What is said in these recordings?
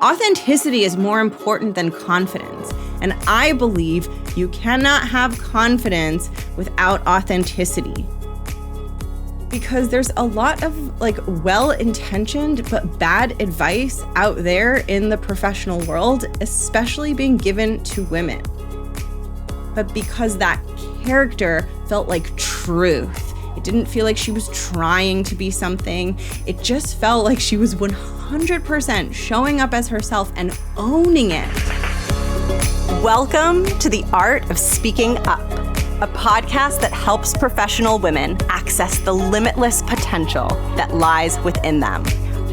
Authenticity is more important than confidence. And I believe you cannot have confidence without authenticity. Because there's a lot of well-intentioned but bad advice out there in the professional world, especially being given to women. But because that character felt like truth, it didn't feel like she was trying to be something. It just felt like she was 100% showing up as herself and owning it. Welcome to The Art of Speaking Up, a podcast that helps professional women access the limitless potential that lies within them.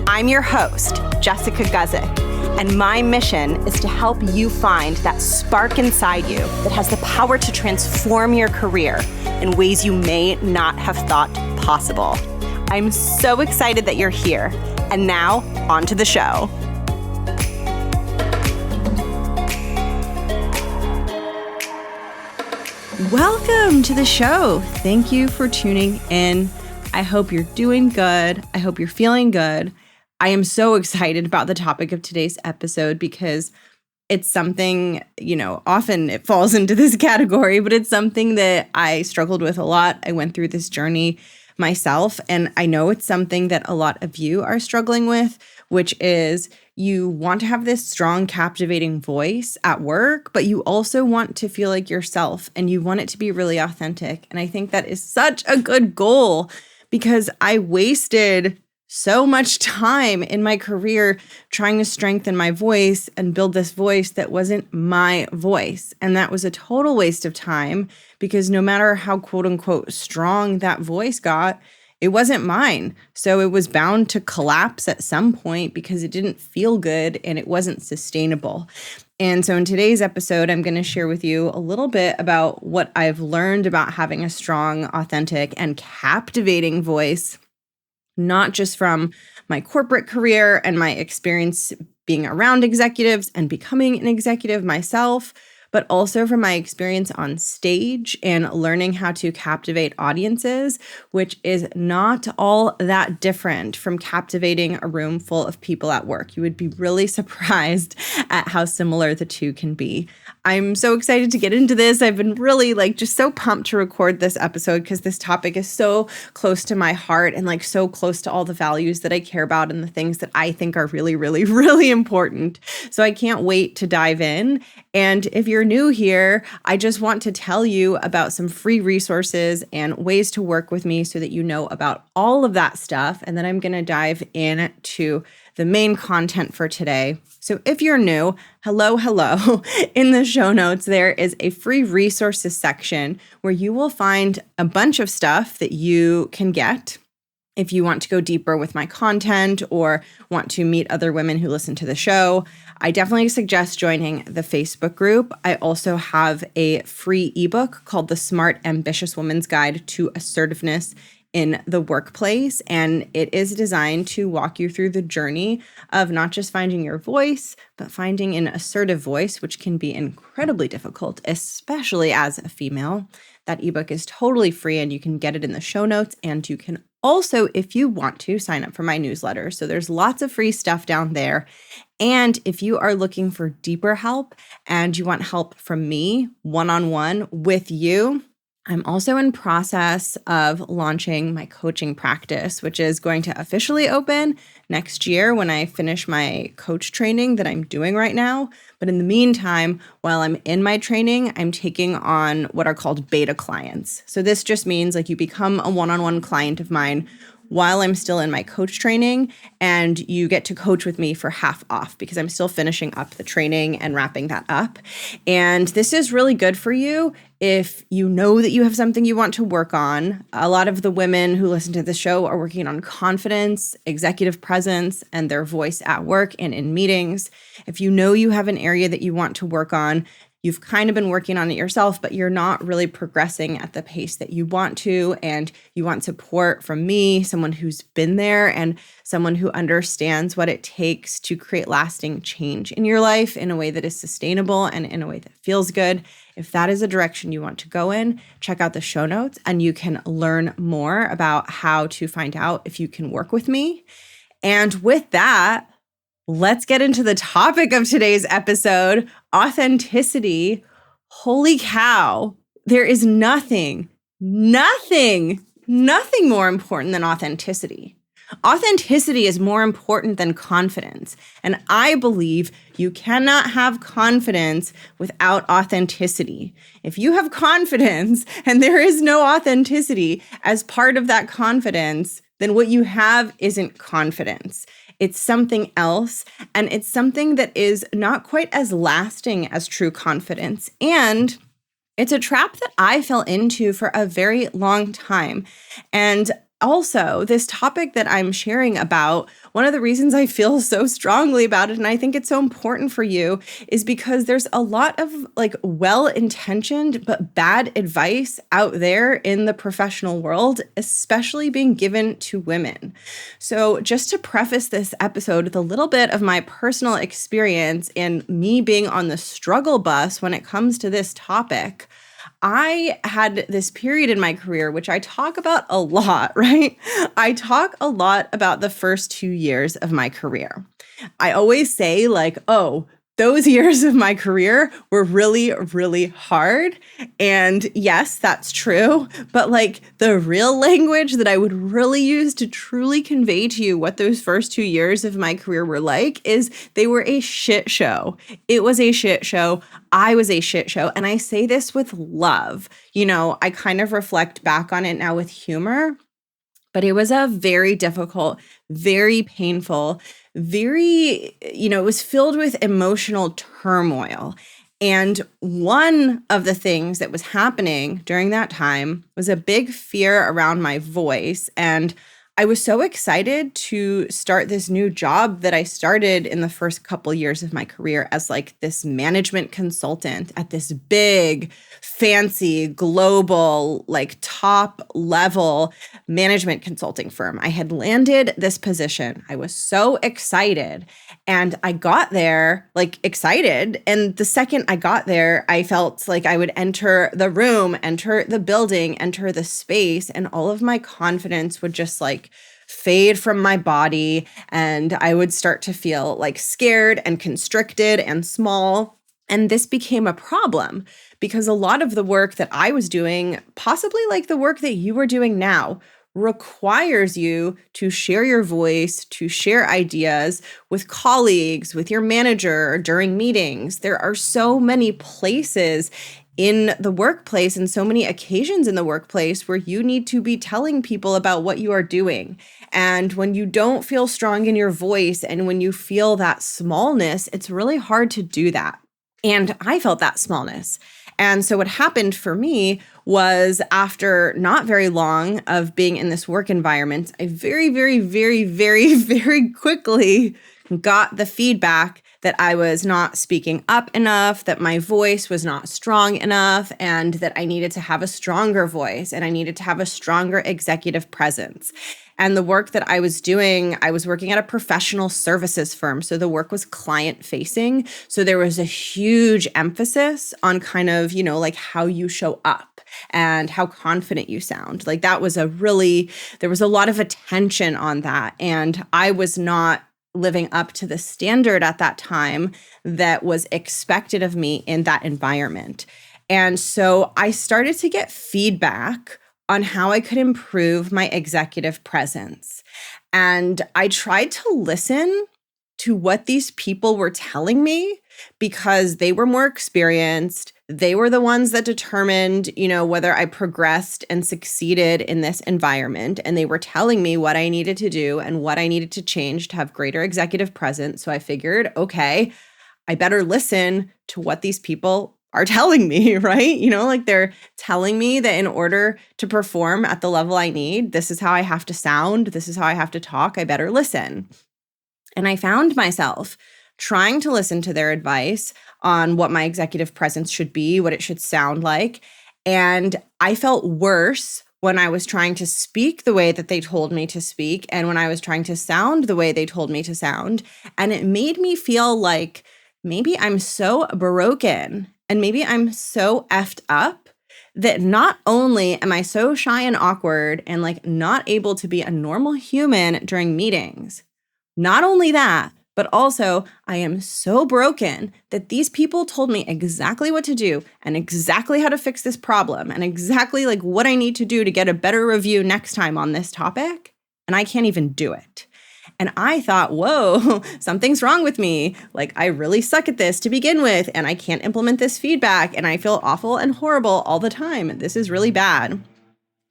I'm your host, Jessica Guzik, and my mission is to help you find that spark inside you that has the power to transform your career in ways you may not have thought possible. I'm so excited that you're here. And now, on to the show. Welcome to the show. Thank you for tuning in. I hope you're doing good. I hope you're feeling good. I am so excited about the topic of today's episode because it's something, often it falls into this category, but it's something that I struggled with a lot. I went through this journey myself, and I know it's something that a lot of you are struggling with, which is you want to have this strong, captivating voice at work, but you also want to feel like yourself and you want it to be really authentic. And I think that is such a good goal because I wasted so much time in my career trying to strengthen my voice and build this voice that wasn't my voice. And that was a total waste of time because no matter how quote unquote strong that voice got, it wasn't mine. So it was bound to collapse at some point because it didn't feel good and it wasn't sustainable. And so in today's episode, I'm going to share with you a little bit about what I've learned about having a strong, authentic, and captivating voice, not just from my corporate career and my experience being around executives and becoming an executive myself, but also from my experience on stage and learning how to captivate audiences, which is not all that different from captivating a room full of people at work. You would be really surprised at how similar the two can be. I'm so excited to get into this. I've been really just so pumped to record this episode because this topic is so close to my heart and so close to all the values that I care about and the things that I think are really, really, really important. So I can't wait to dive in. And if you're new here, I just want to tell you about some free resources and ways to work with me so that you know about all of that stuff. And then I'm going to dive into the main content for today. So if you're new, hello. In the show notes, there is a free resources section where you will find a bunch of stuff that you can get if you want to go deeper with my content or want to meet other women who listen to the show. I definitely suggest joining the Facebook group. I also have a free ebook called The Smart, Ambitious Woman's Guide to Assertiveness in the Workplace. And it is designed to walk you through the journey of not just finding your voice, but finding an assertive voice, which can be incredibly difficult, especially as a female. That ebook is totally free and you can get it in the show notes. And you can also, if you want to, sign up for my newsletter. So there's lots of free stuff down there. And if you are looking for deeper help and you want help from me one-on-one with you, I'm also in process of launching my coaching practice, which is going to officially open next year when I finish my coach training that I'm doing right now. But in the meantime, while I'm in my training, I'm taking on what are called beta clients. So this just means you become a one-on-one client of mine while I'm still in my coach training, and you get to coach with me for half off because I'm still finishing up the training and wrapping that up. And this is really good for you if you know that you have something you want to work on. A lot of the women who listen to the show are working on confidence, executive presence, and their voice at work and in meetings. If you know you have an area that you want to work on, you've kind of been working on it yourself, but you're not really progressing at the pace that you want to, and you want support from me, someone who's been there and someone who understands what it takes to create lasting change in your life in a way that is sustainable and in a way that feels good. If that is a direction you want to go in, check out the show notes and you can learn more about how to find out if you can work with me. And with that, let's get into the topic of today's episode, authenticity. Holy cow. There is nothing more important than authenticity. Authenticity is more important than confidence. And I believe you cannot have confidence without authenticity. If you have confidence and there is no authenticity as part of that confidence, then what you have isn't confidence. It's something else, and it's something that is not quite as lasting as true confidence. And it's a trap that I fell into for a very long time. And also, this topic that I'm sharing about, one of the reasons I feel so strongly about it, and I think it's so important for you, is because there's a lot of well-intentioned but bad advice out there in the professional world, especially being given to women. So just to preface this episode with a little bit of my personal experience and me being on the struggle bus when it comes to this topic, I had this period in my career, which I talk about a lot, right? I talk a lot about the first 2 years of my career. I always say those years of my career were really, really hard. And yes, that's true. But the real language that I would really use to truly convey to you what those first 2 years of my career were like is they were a shit show. It was a shit show. I was a shit show. And I say this with love. I kind of reflect back on it now with humor. But it was a very difficult, very painful, it was filled with emotional turmoil. And one of the things that was happening during that time was a big fear around my voice. And I was so excited to start this new job that I started in the first couple years of my career as this management consultant at this big, fancy, global, top level management consulting firm. I had landed this position. I was so excited. And I got there excited. And the second I got there, I felt like I would enter the room, enter the building, enter the space, and all of my confidence would just fade from my body. And I would start to feel scared and constricted and small. And this became a problem because a lot of the work that I was doing, possibly the work that you are doing now, requires you to share your voice, to share ideas with colleagues, with your manager, during meetings. There are so many places in the workplace and so many occasions in the workplace where you need to be telling people about what you are doing. And when you don't feel strong in your voice and when you feel that smallness, it's really hard to do that. And I felt that smallness. And so what happened for me was after not very long of being in this work environment, I very, very, very, very, very quickly got the feedback that I was not speaking up enough, that my voice was not strong enough, and that I needed to have a stronger voice and I needed to have a stronger executive presence. And the work that I was doing, I was working at a professional services firm. So the work was client facing. So there was a huge emphasis on kind of, how you show up and how confident you sound. There was a lot of attention on that. And I was not living up to the standard at that time that was expected of me in that environment. And so I started to get feedback on how I could improve my executive presence. And I tried to listen to what these people were telling me because they were more experienced. They were the ones that determined, whether I progressed and succeeded in this environment. And they were telling me what I needed to do and what I needed to change to have greater executive presence. So I figured, okay, I better listen to what these people are telling me, right? They're telling me that in order to perform at the level I need, this is how I have to sound. This is how I have to talk. I better listen. And I found myself trying to listen to their advice on what my executive presence should be, what it should sound like. And I felt worse when I was trying to speak the way that they told me to speak and when I was trying to sound the way they told me to sound. And it made me feel like maybe I'm so broken and maybe I'm so effed up that not only am I so shy and awkward and not able to be a normal human during meetings, not only that, But also, I am so broken that these people told me exactly what to do and exactly how to fix this problem and exactly like what I need to do to get a better review next time on this topic. And I can't even do it. And I thought, whoa, something's wrong with me. Like, I really suck at this to begin with, and I can't implement this feedback, and I feel awful and horrible all the time. This is really bad.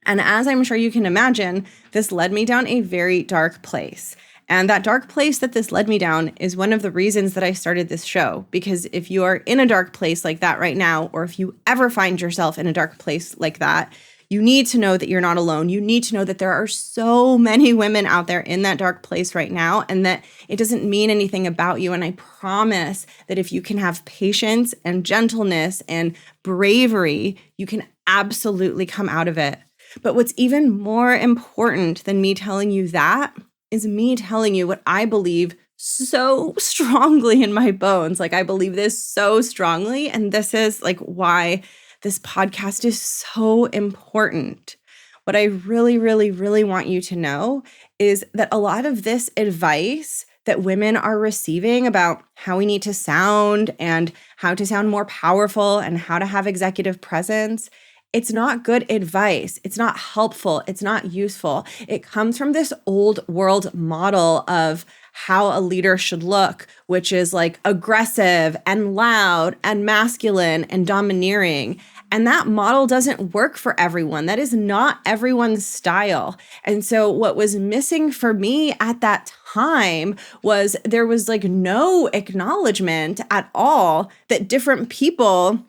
And as I'm sure you can imagine, this led me down a very dark place. And that dark place that this led me down is one of the reasons that I started this show. Because if you are in a dark place like that right now, or if you ever find yourself in a dark place like that, you need to know that you're not alone. You need to know that there are so many women out there in that dark place right now, and that it doesn't mean anything about you. And I promise that if you can have patience and gentleness and bravery, you can absolutely come out of it. But what's even more important than me telling you that is me telling you what I believe so strongly in my bones. Like, I believe this so strongly. And this is like why this podcast is so important. What I really, really, really want you to know is that a lot of this advice that women are receiving about how we need to sound and how to sound more powerful and how to have executive presence, it's not good advice. It's not helpful. It's not useful. It comes from this old world model of how a leader should look, which is like aggressive and loud and masculine and domineering. And that model doesn't work for everyone. That is not everyone's style. And so what was missing for me at that time was there was like no acknowledgement at all that different people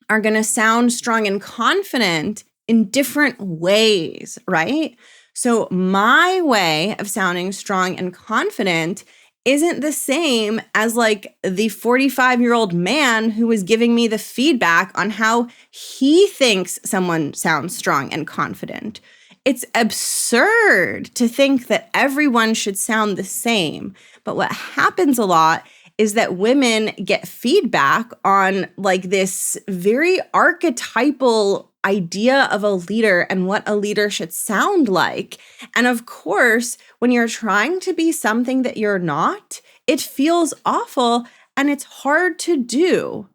are going to sound strong and confident in different ways, right? So my way of sounding strong and confident isn't the same as like the 45-year-old man who was giving me the feedback on how he thinks someone sounds strong and confident. It's absurd to think that everyone should sound the same. But what happens a lot is that women get feedback on like this very archetypal idea of a leader and what a leader should sound like. And of course, when you're trying to be something that you're not, it feels awful and it's hard to do.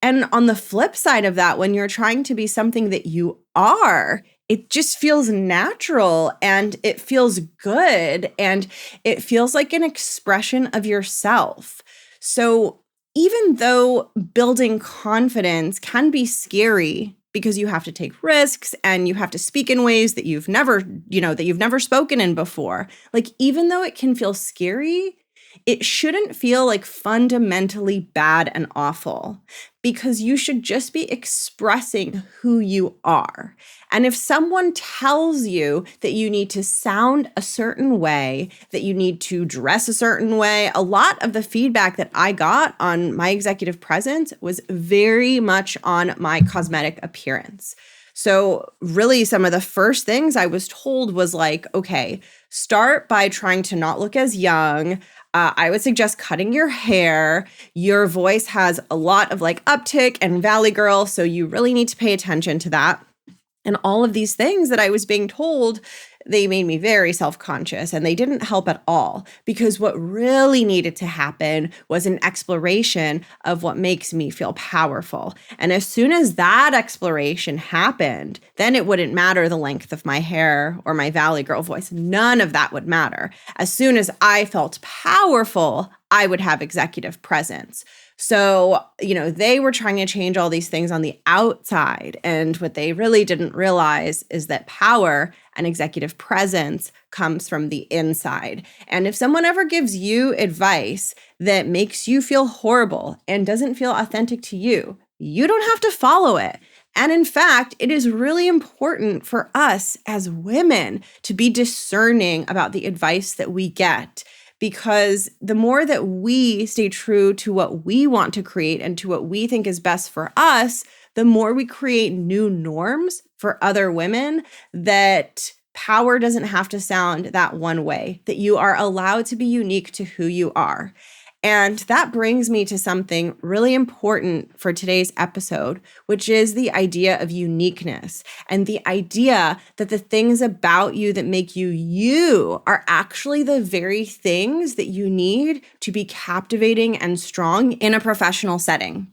And on the flip side of that, when you're trying to be something that you are, it just feels natural and it feels good and it feels like an expression of yourself. So even though building confidence can be scary because you have to take risks and you have to speak in ways that you've never spoken in before, like even though it can feel scary, it shouldn't feel like fundamentally bad and awful, because you should just be expressing who you are. And if someone tells you that you need to sound a certain way, that you need to dress a certain way, a lot of the feedback that I got on my executive presence was very much on my cosmetic appearance. So really some of the first things I was told was like, okay, start by trying to not look as young. I would suggest cutting your hair. Your voice has a lot of like uptick and valley girl, so you really need to pay attention to that. And all of these things that I was being told, they made me very self-conscious and they didn't help at all, because what really needed to happen was an exploration of what makes me feel powerful. And as soon as that exploration happened, then it wouldn't matter the length of my hair or my valley girl voice. None of that would matter. As soon as I felt powerful, I would have executive presence. So, they were trying to change all these things on the outside. And what they really didn't realize is that power and executive presence comes from the inside. And if someone ever gives you advice that makes you feel horrible and doesn't feel authentic to you, you don't have to follow it. And in fact, it is really important for us as women to be discerning about the advice that we get. Because the more that we stay true to what we want to create and to what we think is best for us, the more we create new norms for other women, that power doesn't have to sound that one way, that you are allowed to be unique to who you are. And that brings me to something really important for today's episode, which is the idea of uniqueness and the idea that the things about you that make you you are actually the very things that you need to be captivating and strong in a professional setting.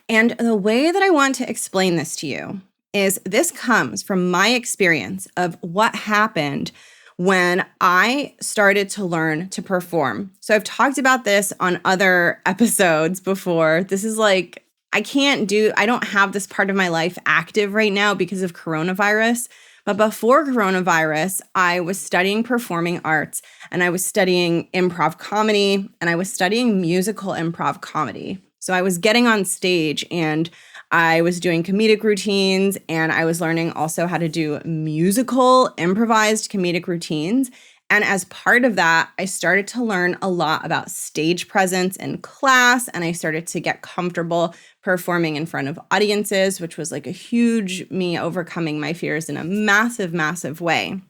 And the way that I want to explain this to you is this comes from my experience of what happened when I started to learn to perform. So I've talked about this on other episodes before. This is like, I don't have this part of my life active right now because of coronavirus. But before coronavirus, I was studying performing arts and I was studying improv comedy and I was studying musical improv comedy. So I was getting on stage and I was doing comedic routines and I was learning also how to do musical improvised comedic routines. And as part of that, I started to learn a lot about stage presence in class and I started to get comfortable performing in front of audiences, which was like a huge me overcoming my fears in a massive, massive way.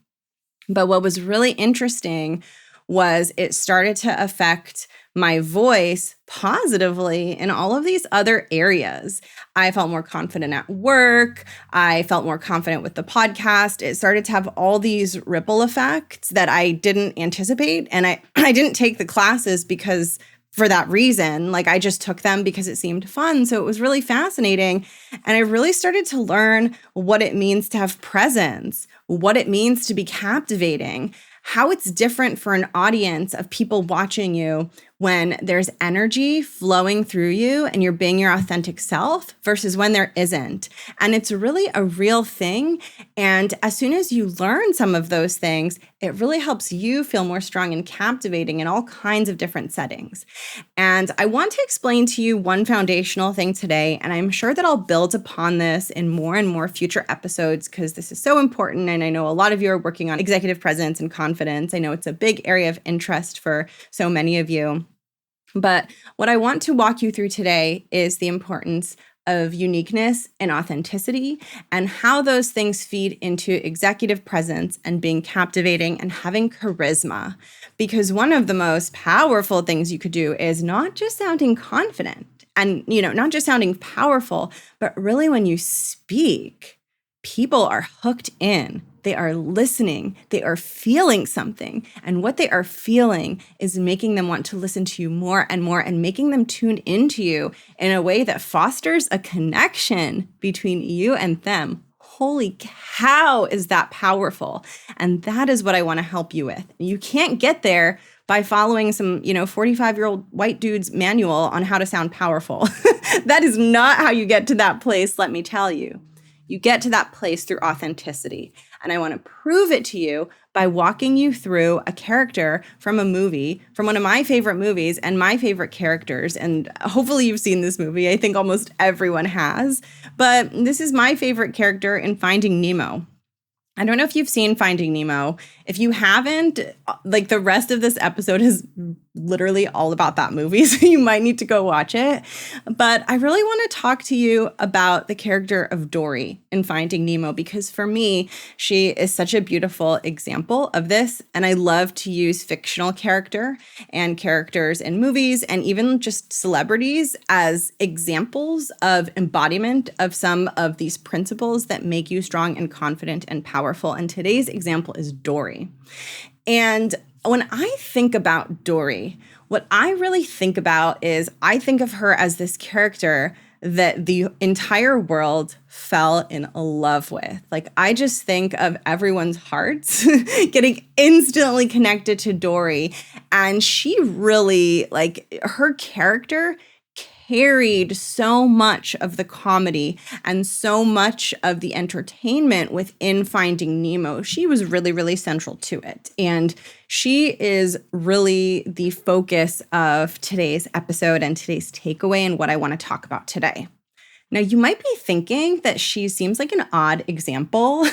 But what was really interesting was it started to affect my voice positively in all of these other areas. I felt more confident at work. I felt more confident with the podcast. It started to have all these ripple effects that I didn't anticipate. And I didn't take the classes because for that reason, like I just took them because it seemed fun. So it was really fascinating. And I really started to learn what it means to have presence, what it means to be captivating, how it's different for an audience of people watching you when there's energy flowing through you and you're being your authentic self versus when there isn't. And it's really a real thing. And as soon as you learn some of those things, it really helps you feel more strong and captivating in all kinds of different settings. And I want to explain to you one foundational thing today, and I'm sure that I'll build upon this in more and more future episodes because this is so important. And I know a lot of you are working on executive presence and confidence. I know it's a big area of interest for so many of you. But what I want to walk you through today is the importance of uniqueness and authenticity and how those things feed into executive presence and being captivating and having charisma. Because one of the most powerful things you could do is not just sounding confident and, not just sounding powerful, but really when you speak, people are hooked in. They are listening. They are feeling something. And what they are feeling is making them want to listen to you more and more and making them tuned into you in a way that fosters a connection between you and them. Holy cow, is that powerful? And that is what I want to help you with. You can't get there by following some, 45-year-old white dude's manual on how to sound powerful. That is not how you get to that place, let me tell you. You get to that place through authenticity. And I want to prove it to you by walking you through a character from a movie, from one of my favorite movies and my favorite characters. And hopefully you've seen this movie. I think almost everyone has. But this is my favorite character in Finding Nemo. I don't know if you've seen Finding Nemo. If you haven't, like the rest of this episode is literally all about that movie, so you might need to go watch it. But I really want to talk to you about the character of Dory in Finding Nemo, because for me, she is such a beautiful example of this. And I love to use fictional character and characters in movies and even just celebrities as examples of embodiment of some of these principles that make you strong and confident and powerful. And today's example is Dory. And when I think about Dory, what I really think about is I think of her as this character that the entire world fell in love with. Like, I just think of everyone's hearts getting instantly connected to Dory. And she really, her character carried so much of the comedy and so much of the entertainment within Finding Nemo. She was really, really central to it. And she is really the focus of today's episode and today's takeaway and what I want to talk about today. Now, you might be thinking that she seems like an odd example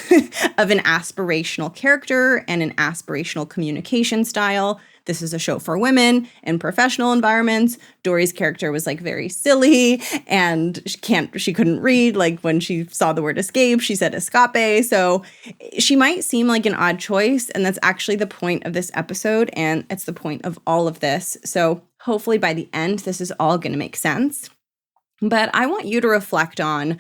of an aspirational character and an aspirational communication style. This is a show for women in professional environments. Dory's character was very silly and she couldn't read. When she saw the word escape, she said escape. So she might seem like an odd choice. And that's actually the point of this episode. And it's the point of all of this. So Hopefully by the end, this is all going to make sense. But I want you to reflect on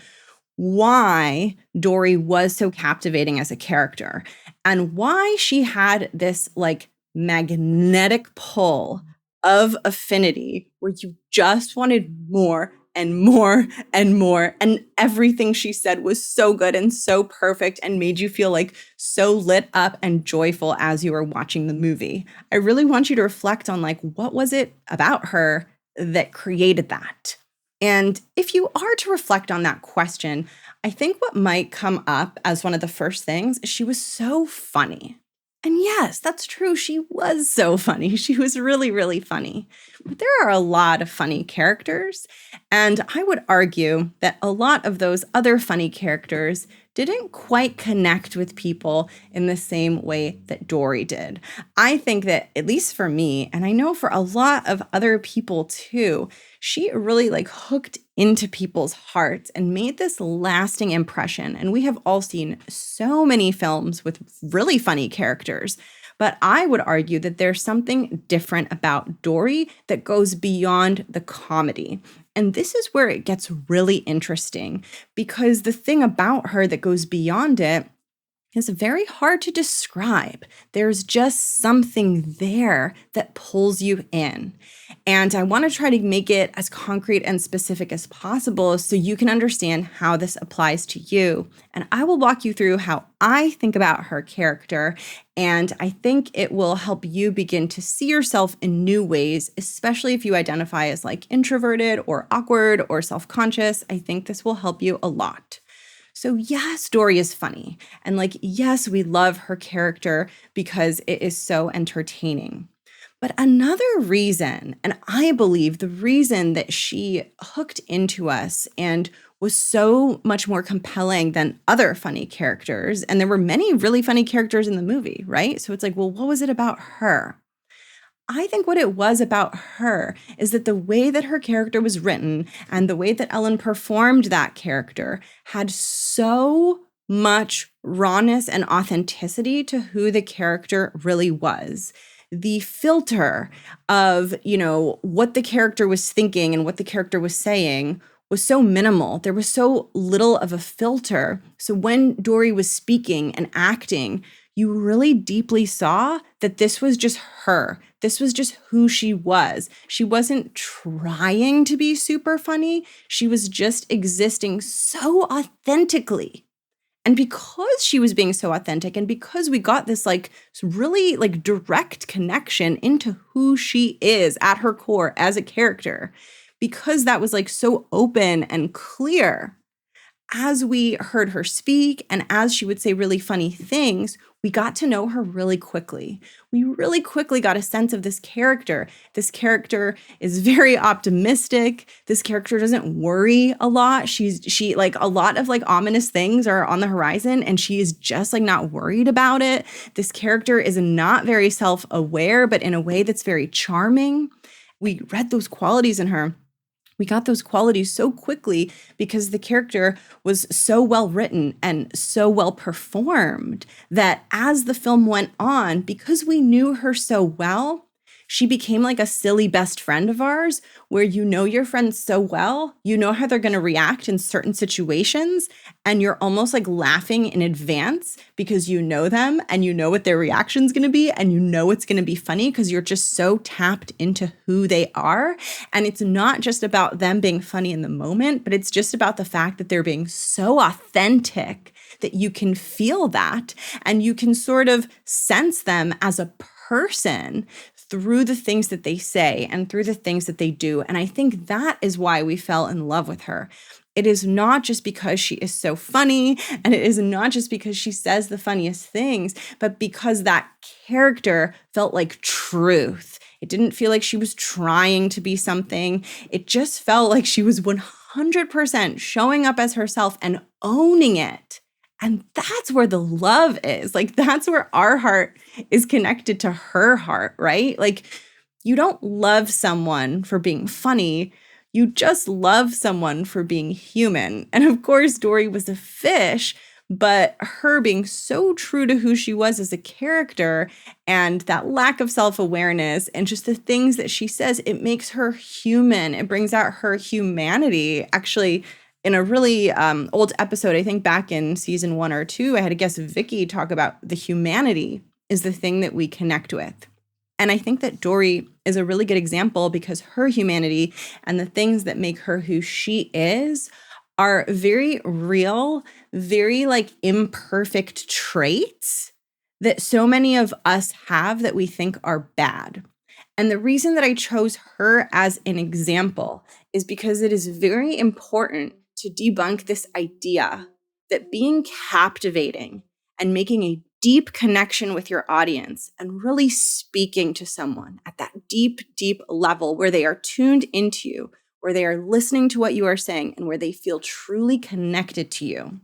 why Dory was so captivating as a character and why she had this like magnetic pull of affinity where you just wanted more and more and more. And everything she said was so good and so perfect and made you feel like so lit up and joyful as you were watching the movie. I really want you to reflect on like, what was it about her that created that? And if you are to reflect on that question, I think what might come up as one of the first things is she was so funny. And yes, that's true. She was so funny. She was really, really funny. But there are a lot of funny characters. And I would argue that a lot of those other funny characters didn't quite connect with people in the same way that Dory did. I think that, at least for me, and I know for a lot of other people too, she really like hooked into people's hearts and made this lasting impression. And we have all seen so many films with really funny characters. But I would argue that there's something different about Dory that goes beyond the comedy. And this is where it gets really interesting because the thing about her that goes beyond it is very hard to describe. There's just something there that pulls you in. And I want to try to make it as concrete and specific as possible so you can understand how this applies to you. And I will walk you through how I think about her character. And I think it will help you begin to see yourself in new ways, especially if you identify as like introverted or awkward or self-conscious. I think this will help you a lot. So yes, Dory is funny. And like, yes, we love her character because it is so entertaining. But another reason, and I believe the reason that she hooked into us and was so much more compelling than other funny characters, and there were many really funny characters in the movie, right? So it's like, well, what was it about her? I think what it was about her is that the way that her character was written and the way that Ellen performed that character had so much rawness and authenticity to who the character really was. The filter of, what the character was thinking and what the character was saying was so minimal. There was so little of a filter. So when Dory was speaking and acting, you really deeply saw that this was just her. This was just who she was. She wasn't trying to be super funny. She was just existing so authentically. And because she was being so authentic and because we got this really direct connection into who she is at her core as a character, because that was so open and clear, as we heard her speak and as she would say really funny things, we got to know her really quickly. We really quickly got a sense of this character. This character is very optimistic. This character doesn't worry a lot. She a lot of ominous things are on the horizon and she is just not worried about it. This character is not very self-aware, but in a way that's very charming. We read those qualities in her. We got those qualities so quickly because the character was so well written and so well performed that as the film went on, because we knew her so well, she became like a silly best friend of ours where your friends so well, you know how they're going to react in certain situations and you're almost laughing in advance because you know them and you know what their reaction's going to be and you know it's going to be funny because you're just so tapped into who they are. And it's not just about them being funny in the moment, but it's just about the fact that they're being so authentic that you can feel that and you can sort of sense them as a person through the things that they say and through the things that they do. And I think that is why we fell in love with her. It is not just because she is so funny, and it is not just because she says the funniest things, but because that character felt like truth. It didn't feel like she was trying to be something. It just felt like she was 100% showing up as herself and owning it. And that's where the love is. That's where our heart is connected to her heart, right? You don't love someone for being funny. You just love someone for being human. And of course, Dory was a fish, But her being so true to who she was as a character and that lack of self-awareness and just the things that she says, it makes her human. It brings out her humanity. Actually, in a really old episode, I think back in season 1 or 2, I had a guest, Vicky, talk about the humanity is the thing that we connect with. And I think that Dory is a really good example because her humanity and the things that make her who she is are very real, very like imperfect traits that so many of us have that we think are bad. And the reason that I chose her as an example is because it is very important to debunk this idea that being captivating and making a deep connection with your audience and really speaking to someone at that deep, deep level where they are tuned into you, where they are listening to what you are saying, and where they feel truly connected to you.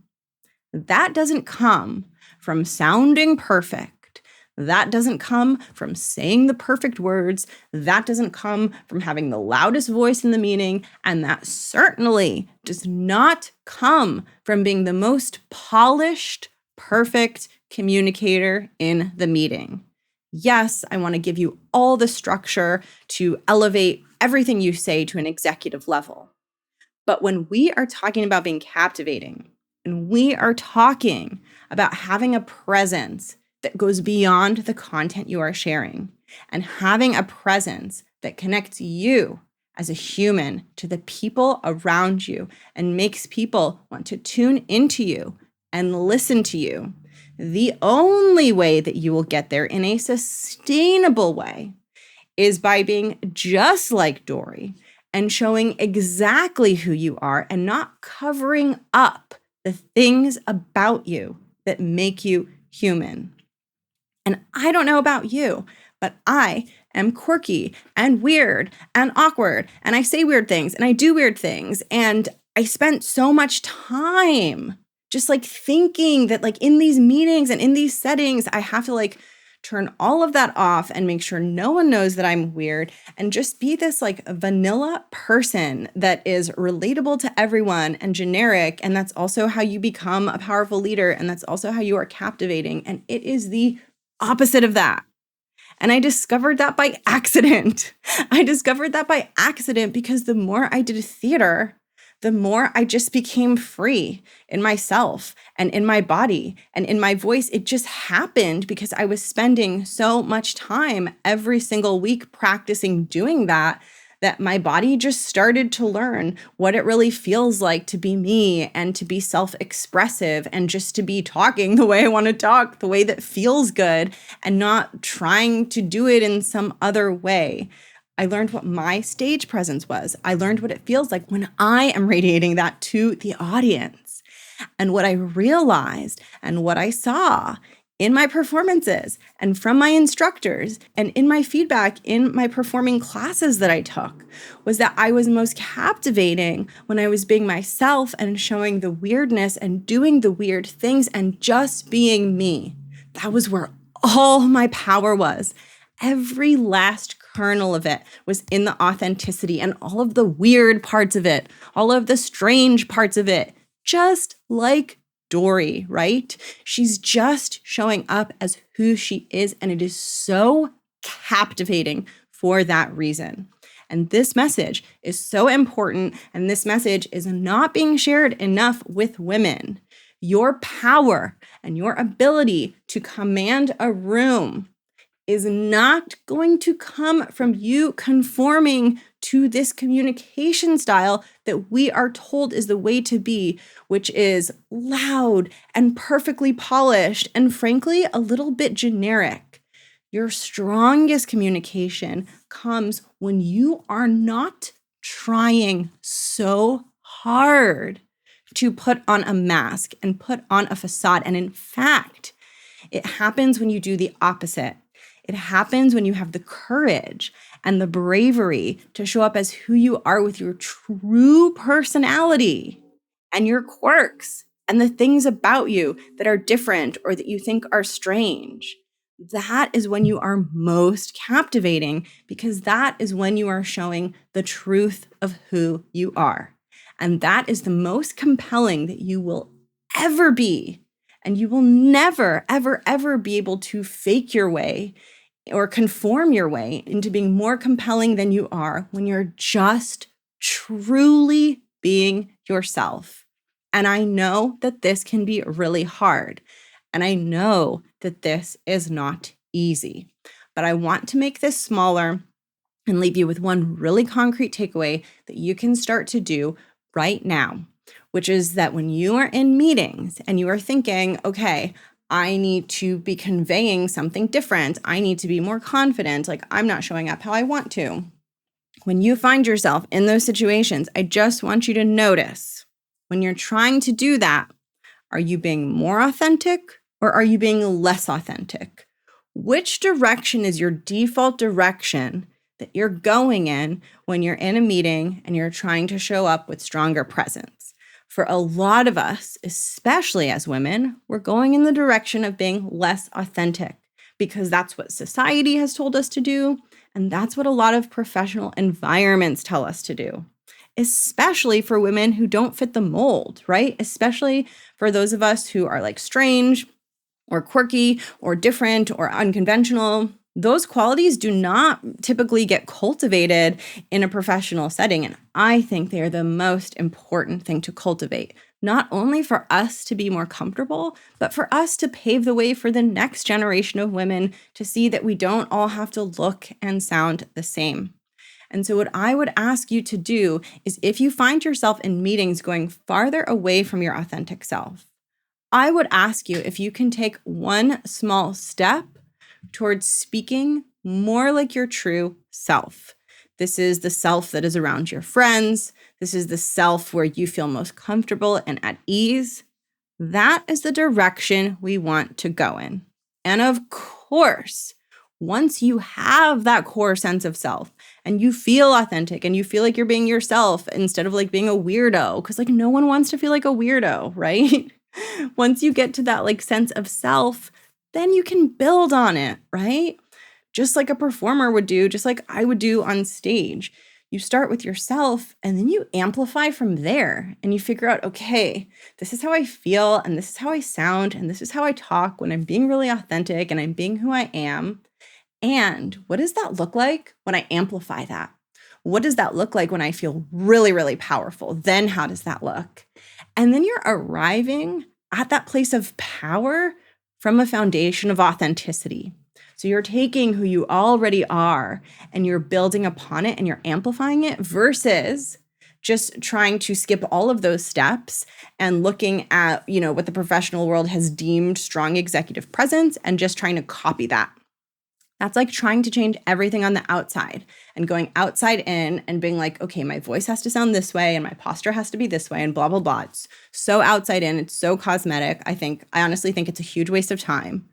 That doesn't come from sounding perfect. That doesn't come from saying the perfect words. That doesn't come from having the loudest voice in the meeting. And that certainly does not come from being the most polished, perfect communicator in the meeting. Yes, I want to give you all the structure to elevate everything you say to an executive level. But when we are talking about being captivating, and we are talking about having a presence that goes beyond the content you are sharing, and having a presence that connects you as a human to the people around you and makes people want to tune into you and listen to you, the only way that you will get there in a sustainable way is by being just like Dory and showing exactly who you are and not covering up the things about you that make you human. And I don't know about you, but I am quirky and weird and awkward, and I say weird things and I do weird things. And I spent so much time just like thinking that like in these meetings and in these settings, I have to like turn all of that off and make sure no one knows that I'm weird and just be this like vanilla person that is relatable to everyone and generic. And that's also how you become a powerful leader. And that's also how you are captivating. And it is the opposite of that. And I discovered that by accident. I discovered that by accident because the more I did theater, the more I just became free in myself and in my body and in my voice. It just happened because I was spending so much time every single week practicing doing that my body just started to learn what it really feels like to be me and to be self-expressive and just to be talking the way I want to talk, the way that feels good and not trying to do it in some other way. I learned what my stage presence was. I learned what it feels like when I am radiating that to the audience. And what I realized and what I saw in my performances and from my instructors and in my feedback in my performing classes that I took was that I was most captivating when I was being myself and showing the weirdness and doing the weird things and just being me. That was where all my power was. Every last kernel of it was in the authenticity, and all of the weird parts of it, all of the strange parts of it, just like Dory, right? She's just showing up as who she is, and it is so captivating for that reason. And this message is so important, and this message is not being shared enough with women. Your power and your ability to command a room is not going to come from you conforming to this communication style that we are told is the way to be, which is loud and perfectly polished and frankly, a little bit generic. Your strongest communication comes when you are not trying so hard to put on a mask and put on a facade. And in fact, it happens when you do the opposite. It happens when you have the courage and the bravery to show up as who you are with your true personality and your quirks and the things about you that are different or that you think are strange. That is when you are most captivating because that is when you are showing the truth of who you are. And that is the most compelling that you will ever be And you will never, ever, ever be able to fake your way or conform your way into being more compelling than you are when you're just truly being yourself. And I know that this can be really hard. And I know that this is not easy. But I want to make this smaller and leave you with one really concrete takeaway that you can start to do right now, which is that when you are in meetings and you are thinking, okay, I need to be conveying something different. I need to be more confident. Like, I'm not showing up how I want to. When you find yourself in those situations, I just want you to notice when you're trying to do that, are you being more authentic or are you being less authentic? Which direction is your default direction that you're going in when you're in a meeting and you're trying to show up with stronger presence? For a lot of us, especially as women, we're going in the direction of being less authentic because that's what society has told us to do. And that's what a lot of professional environments tell us to do, especially for women who don't fit the mold, right? Especially for those of us who are like strange or quirky or different or unconventional. Those qualities do not typically get cultivated in a professional setting. And I think they are the most important thing to cultivate, not only for us to be more comfortable, but for us to pave the way for the next generation of women to see that we don't all have to look and sound the same. And so what I would ask you to do is if you find yourself in meetings going farther away from your authentic self, I would ask you if you can take one small step towards speaking more like your true self. This is the self that is around your friends. This is the self where you feel most comfortable and at ease. That is the direction we want to go in. And of course, once you have that core sense of self and you feel authentic and you feel like you're being yourself instead of like being a weirdo, because like no one wants to feel like a weirdo, right? Once you get to that like sense of self, then you can build on it, right? Just like a performer would do, just like I would do on stage. You start with yourself and then you amplify from there and you figure out, okay, this is how I feel and this is how I sound and this is how I talk when I'm being really authentic and I'm being who I am. And what does that look like when I amplify that? What does that look like when I feel really, really powerful? Then how does that look? And then you're arriving at that place of power from a foundation of authenticity. So you're taking who you already are and you're building upon it and you're amplifying it versus just trying to skip all of those steps and looking at, what the professional world has deemed strong executive presence and just trying to copy that. That's like trying to change everything on the outside and going outside in and being like, okay, my voice has to sound this way and my posture has to be this way and blah, blah, blah. It's so outside in. It's so cosmetic. I honestly think it's a huge waste of time.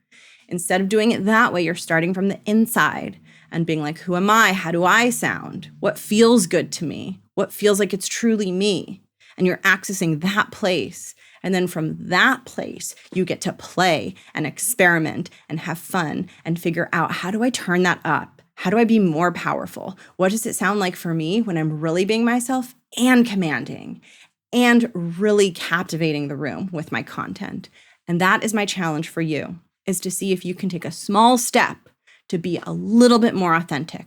Instead of doing it that way, you're starting from the inside and being like, who am I? How do I sound? What feels good to me? What feels like it's truly me? And you're accessing that place. And then from that place, you get to play and experiment and have fun and figure out, how do I turn that up? How do I be more powerful? What does it sound like for me when I'm really being myself and commanding and really captivating the room with my content? And that is my challenge for you, is to see if you can take a small step to be a little bit more authentic,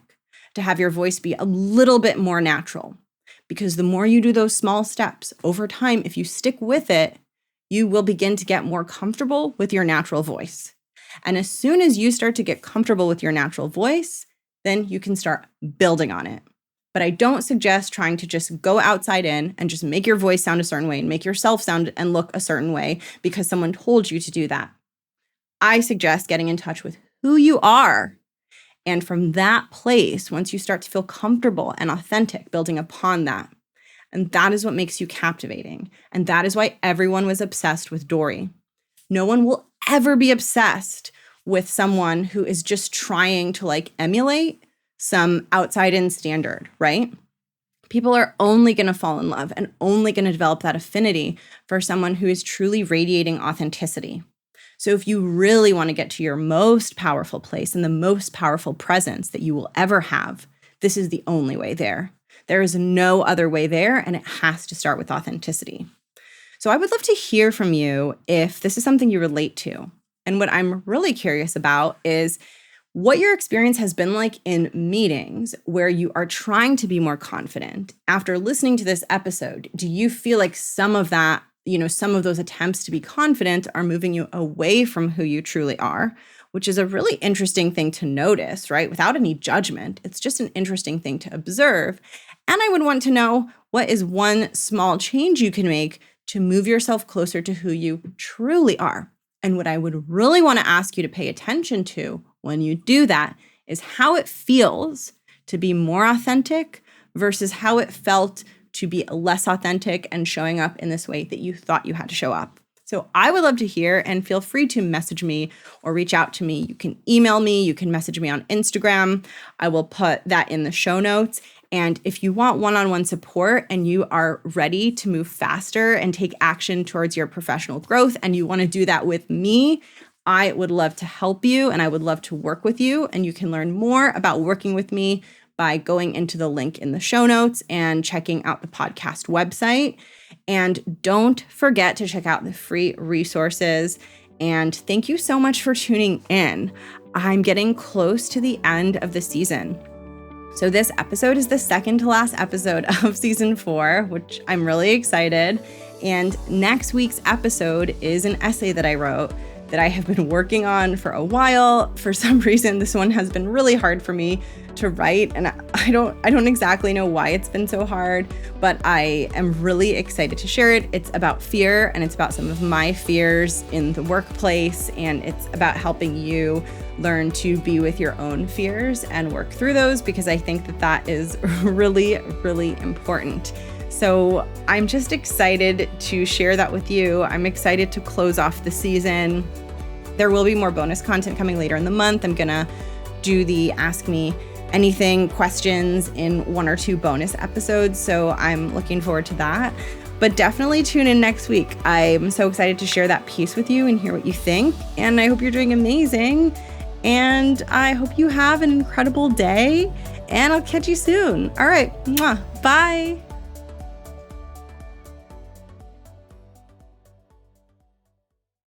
to have your voice be a little bit more natural. Because the more you do those small steps over time, if you stick with it, you will begin to get more comfortable with your natural voice. And as soon as you start to get comfortable with your natural voice, then you can start building on it. But I don't suggest trying to just go outside in and just make your voice sound a certain way and make yourself sound and look a certain way because someone told you to do that. I suggest getting in touch with who you are. And from that place, once you start to feel comfortable and authentic, building upon that. And that is what makes you captivating. And that is why everyone was obsessed with Dory. No one will ever be obsessed with someone who is just trying to like emulate some outside in standard, right? People are only going to fall in love and only going to develop that affinity for someone who is truly radiating authenticity. So if you really want to get to your most powerful place and the most powerful presence that you will ever have, this is the only way there. There is no other way there, and it has to start with authenticity. So I would love to hear from you if this is something you relate to. And what I'm really curious about is what your experience has been like in meetings where you are trying to be more confident. After listening to this episode, do you feel like some of that, some of those attempts to be confident are moving you away from who you truly are, which is a really interesting thing to notice, right? Without any judgment. It's just an interesting thing to observe. And I would want to know, what is one small change you can make to move yourself closer to who you truly are? And what I would really want to ask you to pay attention to when you do that is how it feels to be more authentic versus how it felt to be less authentic and showing up in this way that you thought you had to show up. So I would love to hear, and feel free to message me or reach out to me. You can email me, you can message me on Instagram. I will put that in the show notes. And if you want one-on-one support and you are ready to move faster and take action towards your professional growth and you want to do that with me, I would love to help you and I would love to work with you. And you can learn more about working with me by going into the link in the show notes and checking out the podcast website. And don't forget to check out the free resources. And thank you so much for tuning in. I'm getting close to the end of the season. So this episode is the second to last episode of season 4, which I'm really excited. And next week's episode is an essay that I wrote that I have been working on for a while. For some reason, this one has been really hard for me to write, and I don't exactly know why it's been so hard, but I am really excited to share it. It's about fear, and it's about some of my fears in the workplace, and it's about helping you learn to be with your own fears and work through those, because I think that is really, really important. So I'm just excited to share that with you. I'm excited to close off the season. There will be more bonus content coming later in the month. I'm gonna do the Ask Me Anything questions in 1 or 2 bonus episodes. So I'm looking forward to that. But definitely tune in next week. I'm so excited to share that piece with you and hear what you think. And I hope you're doing amazing. And I hope you have an incredible day. And I'll catch you soon. All right. Mwah. Bye.